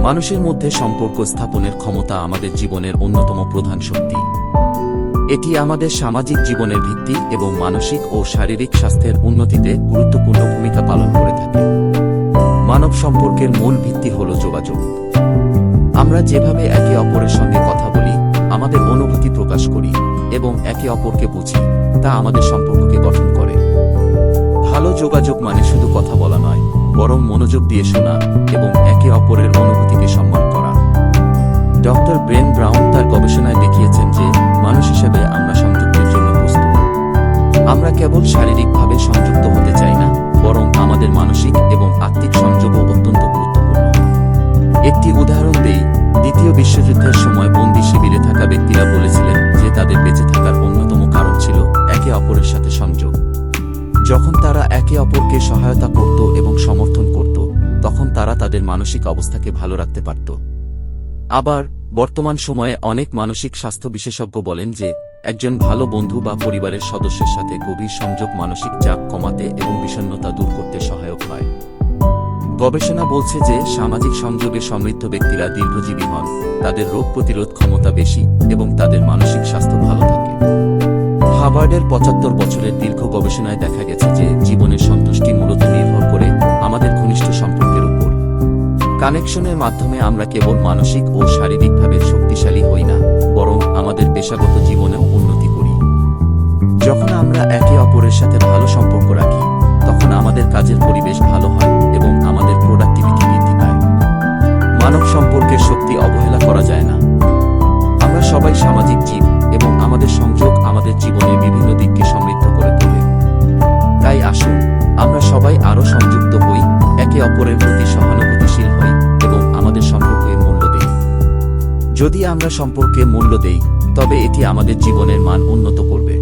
মানুষের মধ্যে সম্পর্ক স্থাপনের ক্ষমতা আমাদের জীবনের অন্যতম প্রধান শক্তি। এটি আমাদের সামাজিক জীবনের ভিত্তি এবং মানসিক ও শারীরিক স্বাস্থ্যের উন্নতিতে গুরুত্বপূর্ণ ভূমিকা পালন করে থাকে। মানব সম্পর্কের মূল ভিত্তি হল যোগাযোগ। আমরা যেভাবে একে অপরের সঙ্গে কথা বলি, আমাদের অনুভূতি প্রকাশ করি এবং একে অপরকে বুঝি, তা আমাদের সম্পর্ককে গঠন করে। ভালো যোগাযোগ মানে শুধু কথা বলা নয়, বরং মনোযোগ দিয়ে শোনা এবং একে অপরের অনুভূতিকে সম্মান করা। ডক্টর ব্রেন ব্রাউন তার গবেষণায় দেখিয়েছেন যে মানুষ হিসেবে আমরা সংযুক্তির জন্য প্রস্তুত। আমরা কেবল শারীরিকভাবে সংযুক্ত হতে চাই না, বরং আমাদের মানসিক এবং আত্মিক সংযোগও অত্যন্ত গুরুত্বপূর্ণ। একটি উদাহরণ দেই, দ্বিতীয় বিশ্বযুদ্ধের সময় বন্দী শিবিরে থাকা ব্যক্তিরা বলেছিলেন যে তাদের বেঁচে থাকার অন্যতম কারণ ছিল একে অপরের সাথে সংযোগ। যখন তারা একে অপরকে সহায়তা করত এবং সমর্থন করত, তখন তারা তাদের মানসিক অবস্থাকে ভালো রাখতে পারত। আবার বর্তমান সময়ে অনেক মানসিক স্বাস্থ্য বিশেষজ্ঞ বলেন যে একজন ভালো বন্ধু বা পরিবারের সদস্যের সাথে গভীর সংযোগ মানসিক চাপ কমাতে এবং বিষণ্ণতা দূর করতে সহায়ক হয়। গবেষণা বলছে যে সামাজিক সংযোগে সমৃদ্ধ ব্যক্তিরা দীর্ঘজীবী হন, তাদের রোগ প্রতিরোধ ক্ষমতা বেশি এবং তাদের মানসিক স্বাস্থ্য ভালো থাকে। হার্ভার্ডের ৭৫ বছরের দীর্ঘ গবেষণায় দেখা গেছে যে জীবনের সন্তুষ্টি মূলত নির্ভর করে আমাদের ঘনিষ্ঠ সম্পর্কের উপর। কানেকশনের মাধ্যমে আমরা কেবল মানসিক ও শারীরিকভাবে শক্তিশালী হই না, বরং আমাদের পেশাগত জীবনেও উন্নতি করি। যখন আমরা একে অপরের সাথে ভালো সম্পর্ক রাখি, তখন আমাদের কাজের পরিবেশ ভালো হয় এবং আমাদের প্রোডাক্টিভিটি বৃদ্ধি পায়। মানব সম্পর্কের শক্তি অবহেলা করা যায় না। আমরা সবাই সামাজিক জীব এবং আমাদের সংযোগ আমাদের জীবনের বিভিন্ন দিককে সমৃদ্ধ করে তোলে। তাই আসুন আমরা সবাই আরও সংযুক্ত হই, একে অপরের প্রতি সহানুভূতিশীল হই এবং আমাদের সম্পর্কে মূল্য দেই। যদি আমরা সম্পর্কে মূল্য দেই, তবে এটি আমাদের জীবনের মান উন্নত করবে।